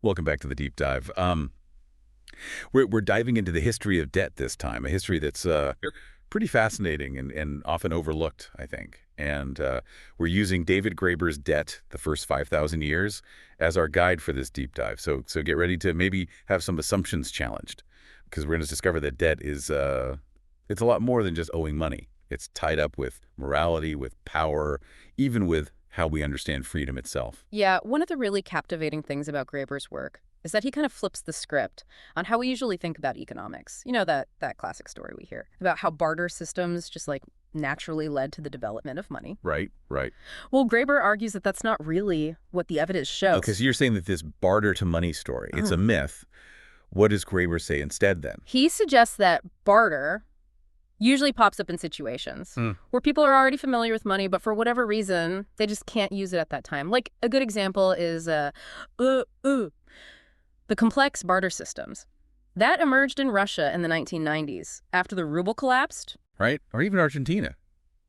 Welcome back to the deep dive. We're diving into the history of debt this time, a history that's pretty fascinating and often overlooked, I think. And we're using David Graeber's Debt, the First 5,000 Years, as our guide for this deep dive. So get ready to maybe have some assumptions challenged, because we're going to discover that debt is it's a lot more than just owing money. It's tied up with morality, with power, even with how we understand freedom itself. Yeah, one of the really captivating things about Graeber's work is that he kind of flips the script on how we usually think about economics. You know, that classic story we hear about how barter systems just like naturally led to the development of money. Right. Well, Graeber argues that that's not really what the evidence shows. Okay, so you're saying that this barter to money story, it's a myth. What does Graeber say instead then? He suggests that barter usually pops up in situations where people are already familiar with money, but for whatever reason, they just can't use it at that time. Like a good example is the complex barter systems. That emerged in Russia in the 1990s after the ruble collapsed. Right? Or even Argentina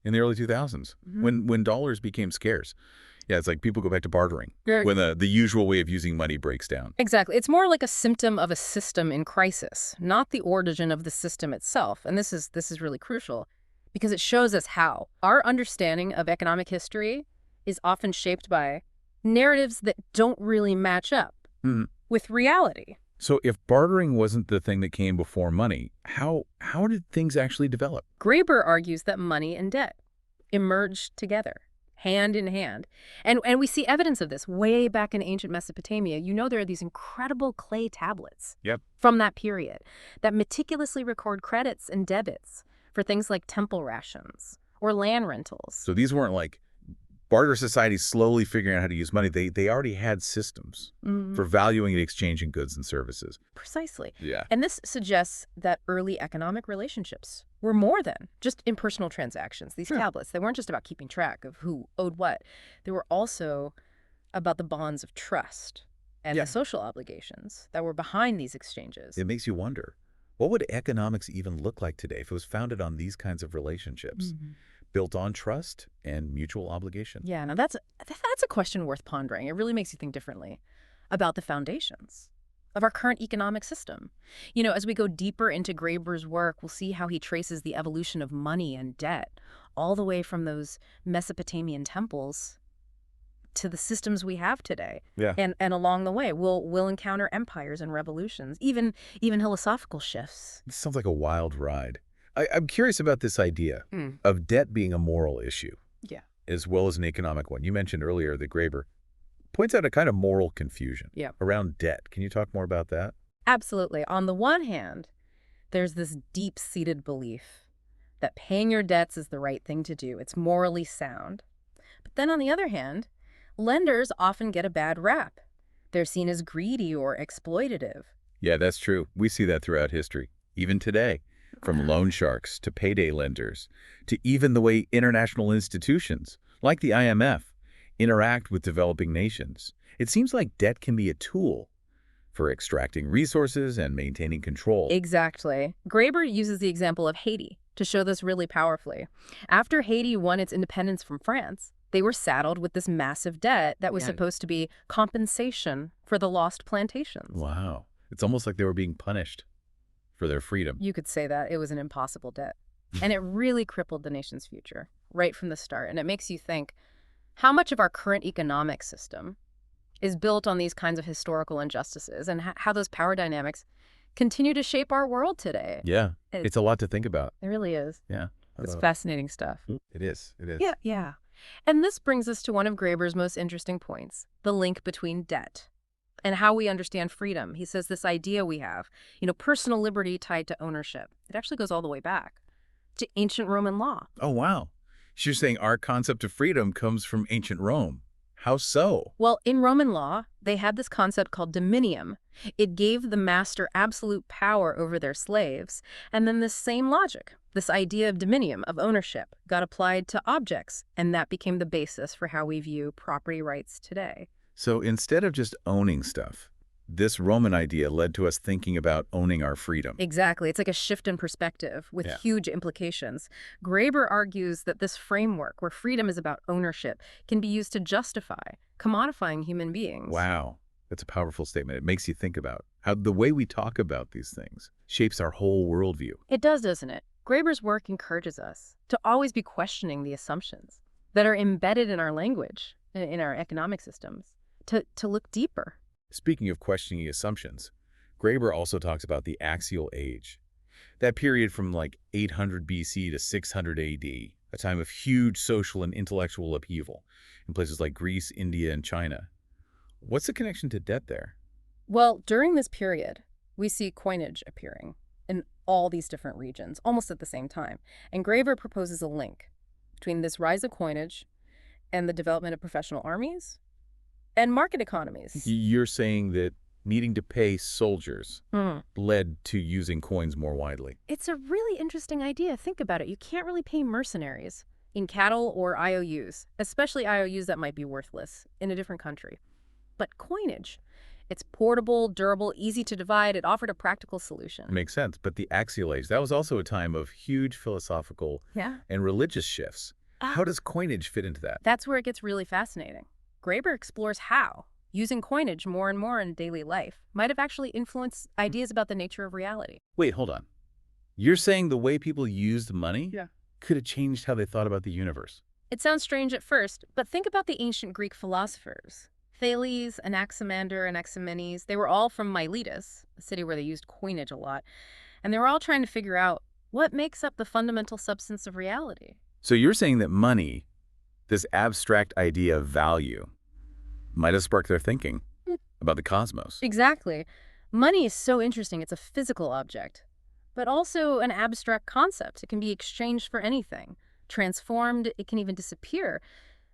in the early 2000s, when dollars became scarce. Yeah, it's like people go back to bartering when the usual way of using money breaks down. Exactly. It's more like a symptom of a system in crisis, not the origin of the system itself. And this is really crucial because it shows us how our understanding of economic history is often shaped by narratives that don't really match up with reality. So if bartering wasn't the thing that came before money, how did things actually develop? Graeber argues that money and debt emerged together, hand in hand. And we see evidence of this way back in ancient Mesopotamia. You know, there are these incredible clay tablets from that period that meticulously record credits and debits for things like temple rations or land rentals. So these weren't like barter societies slowly figuring out how to use money. They already had systems for valuing and exchanging goods and services. Precisely. Yeah. And this suggests that early economic relationships were more than just impersonal transactions. These tablets, they weren't just about keeping track of who owed what. They were also about the bonds of trust and the social obligations that were behind these exchanges. It makes you wonder, what would economics even look like today if it was founded on these kinds of relationships? Built on trust and mutual obligation. Yeah, now that's a question worth pondering. It really makes you think differently about the foundations of our current economic system. You know, as we go deeper into Graeber's work, we'll see how he traces the evolution of money and debt all the way from those Mesopotamian temples to the systems we have today. Yeah. And along the way, we'll encounter empires and revolutions, even philosophical shifts. This sounds like a wild ride. I'm curious about this idea of debt being a moral issue, as well as an economic one. You mentioned earlier that Graeber points out a kind of moral confusion around debt. Can you talk more about that? Absolutely. On the one hand, there's this deep-seated belief that paying your debts is the right thing to do. It's morally sound. But then on the other hand, lenders often get a bad rap. They're seen as greedy or exploitative. Yeah, that's true. We see that throughout history, even today. From loan sharks to payday lenders, to even the way international institutions, like the IMF, interact with developing nations. It seems like debt can be a tool for extracting resources and maintaining control. Exactly. Graeber uses the example of Haiti to show this really powerfully. After Haiti won its independence from France, they were saddled with this massive debt that was supposed to be compensation for the lost plantations. Wow. It's almost like they were being punished for their freedom. You could say that. It was an impossible debt. And it really crippled the nation's future right from the start. And it makes you think how much of our current economic system is built on these kinds of historical injustices and how those power dynamics continue to shape our world today. Yeah, it's a lot to think about. It really is. Yeah. It's fascinating stuff. It is. Yeah. And this brings us to one of Graeber's most interesting points, the link between debt and how we understand freedom. He says this idea we have, personal liberty tied to ownership. It actually goes all the way back to ancient Roman law. Oh, wow. She's saying our concept of freedom comes from ancient Rome. How so? Well, in Roman law, they had this concept called dominium. It gave the master absolute power over their slaves. And then this same logic, this idea of dominium, of ownership, got applied to objects. And that became the basis for how we view property rights today. So instead of just owning stuff, this Roman idea led to us thinking about owning our freedom. Exactly. It's like a shift in perspective with huge implications. Graeber argues that this framework, where freedom is about ownership, can be used to justify commodifying human beings. Wow. That's a powerful statement. It makes you think about how the way we talk about these things shapes our whole worldview. It does, doesn't it? Graeber's work encourages us to always be questioning the assumptions that are embedded in our language, in our economic systems, to look deeper. Speaking of questioning assumptions, Graeber also talks about the axial age, that period from like 800 BC to 600 AD, a time of huge social and intellectual upheaval in places like Greece, India, and China. What's the connection to debt there? Well, during this period, we see coinage appearing in all these different regions, almost at the same time. And Graeber proposes a link between this rise of coinage and the development of professional armies and market economies. You're saying that needing to pay soldiers Hmm. led to using coins more widely. It's a really interesting idea. Think about it. You can't really pay mercenaries in cattle or IOUs, especially IOUs that might be worthless in a different country. But coinage, it's portable, durable, easy to divide. It offered a practical solution. Makes sense. But the axial age, that was also a time of huge philosophical Yeah. and religious shifts. How does coinage fit into that? That's where it gets really fascinating. Graeber explores how using coinage more and more in daily life might have actually influenced ideas about the nature of reality. Wait, hold on. You're saying the way people used money Yeah. could have changed how they thought about the universe? It sounds strange at first, but think about the ancient Greek philosophers. Thales, Anaximander, and Anaximenes, they were all from Miletus, a city where they used coinage a lot, and they were all trying to figure out what makes up the fundamental substance of reality. So you're saying that money, this abstract idea of value, might have sparked their thinking about the cosmos. Exactly. Money is so interesting. It's a physical object, but also an abstract concept. It can be exchanged for anything, transformed, it can even disappear.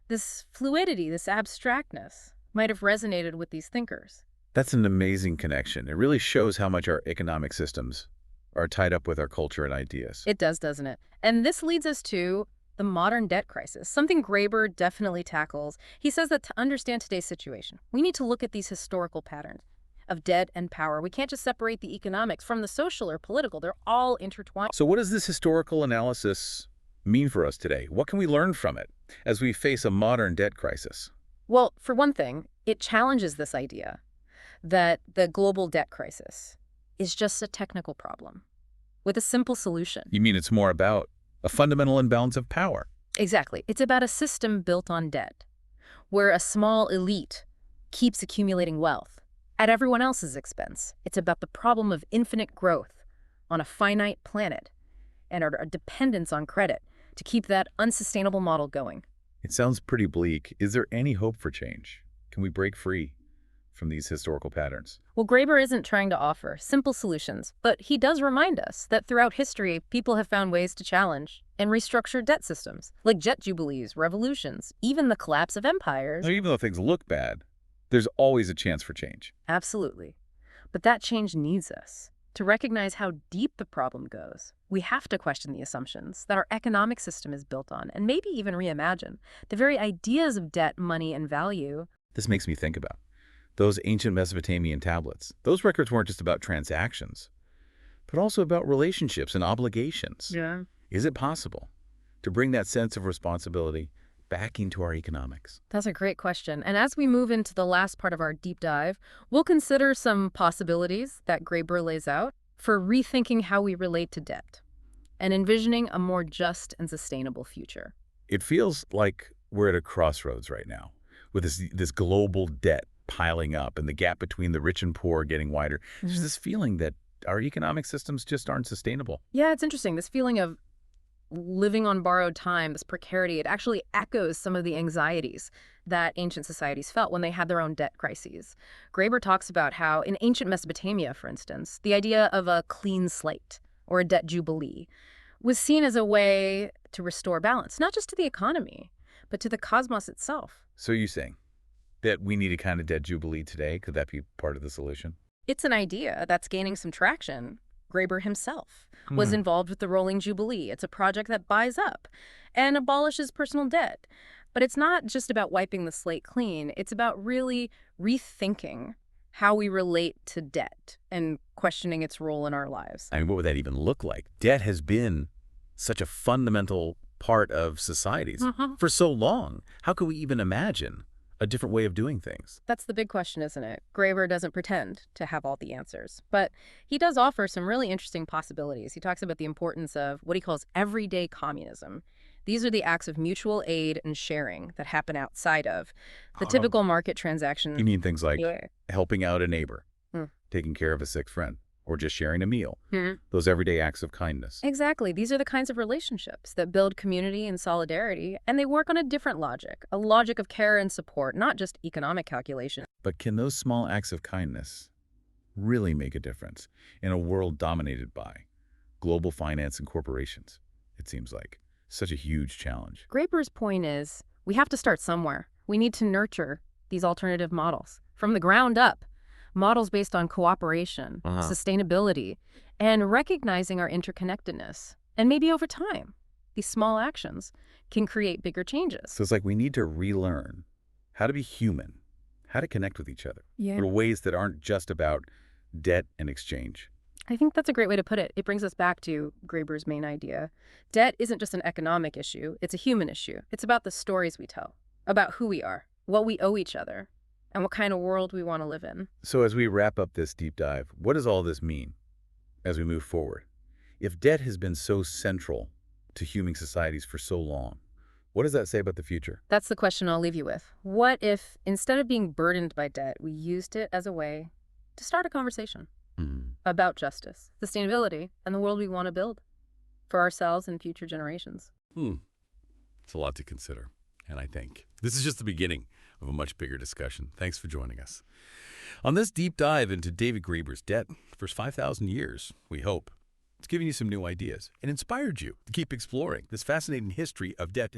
This fluidity, this abstractness, might have resonated with these thinkers. That's an amazing connection. It really shows how much our economic systems are tied up with our culture and ideas. It does, doesn't it? And this leads us to the modern debt crisis, something Graeber definitely tackles. He says that to understand today's situation, we need to look at these historical patterns of debt and power. We can't just separate the economics from the social or political. They're all intertwined. So what does this historical analysis mean for us today? What can we learn from it as we face a modern debt crisis? Well, for one thing, it challenges this idea that the global debt crisis is just a technical problem with a simple solution. You mean it's more about a fundamental imbalance of power? Exactly. It's about a system built on debt, where a small elite keeps accumulating wealth at everyone else's expense. It's about the problem of infinite growth on a finite planet and our dependence on credit to keep that unsustainable model going. It sounds pretty bleak. Is there any hope for change? Can we break free from these historical patterns? Well, Graeber isn't trying to offer simple solutions, but he does remind us that throughout history, people have found ways to challenge and restructure debt systems, like jet jubilees, revolutions, even the collapse of empires. Now, even though things look bad, there's always a chance for change. Absolutely. But that change needs us to recognize how deep the problem goes. We have to question the assumptions that our economic system is built on, and maybe even reimagine the very ideas of debt, money, and value. This makes me think about those ancient Mesopotamian tablets. Those records weren't just about transactions, but also about relationships and obligations. Yeah. Is it possible to bring that sense of responsibility back into our economics? That's a great question. And as we move into the last part of our deep dive, we'll consider some possibilities that Graeber lays out for rethinking how we relate to debt and envisioning a more just and sustainable future. It feels like we're at a crossroads right now with this global debt piling up and the gap between the rich and poor getting wider. There's this feeling that our economic systems just aren't sustainable. Yeah, it's interesting. This feeling of living on borrowed time, this precarity, it actually echoes some of the anxieties that ancient societies felt when they had their own debt crises. Graeber talks about how in ancient Mesopotamia, for instance, the idea of a clean slate or a debt jubilee was seen as a way to restore balance, not just to the economy, but to the cosmos itself. So you're saying that we need a kind of debt jubilee today? Could that be part of the solution? It's an idea that's gaining some traction. Graeber himself was involved with the Rolling Jubilee. It's a project that buys up and abolishes personal debt. But it's not just about wiping the slate clean. It's about really rethinking how we relate to debt and questioning its role in our lives. I mean, what would that even look like? Debt has been such a fundamental part of societies for so long. How could we even imagine a different way of doing things? That's the big question, isn't it? Graeber doesn't pretend to have all the answers, but he does offer some really interesting possibilities. He talks about the importance of what he calls everyday communism. These are the acts of mutual aid and sharing that happen outside of the typical market transaction. You mean things like Yeah. helping out a neighbor, Hmm. taking care of a sick friend, or just sharing a meal? Hmm. Those everyday acts of kindness. Exactly. These are the kinds of relationships that build community and solidarity, and they work on a different logic, a logic of care and support, not just economic calculation. But can those small acts of kindness really make a difference in a world dominated by global finance and corporations? It seems like such a huge challenge. Graeber's point is we have to start somewhere. We need to nurture these alternative models from the ground up, models based on cooperation, sustainability, and recognizing our interconnectedness. And maybe over time, these small actions can create bigger changes. So it's like we need to relearn how to be human, how to connect with each other Yeah. in ways that aren't just about debt and exchange. I think that's a great way to put it. It brings us back to Graeber's main idea. Debt isn't just an economic issue, it's a human issue. It's about the stories we tell, about who we are, what we owe each other, and what kind of world we want to live in. So as we wrap up this deep dive, what does all this mean as we move forward? If debt has been so central to human societies for so long, what does that say about the future? That's the question I'll leave you with. What if, instead of being burdened by debt, we used it as a way to start a conversation about justice, sustainability, and the world we want to build for ourselves and future generations? It's a lot to consider, and I think this is just the beginning of a much bigger discussion. Thanks for joining us on this deep dive into David Graeber's debt for 5,000 years, we hope. It's given you some new ideas and inspired you to keep exploring this fascinating history of debt.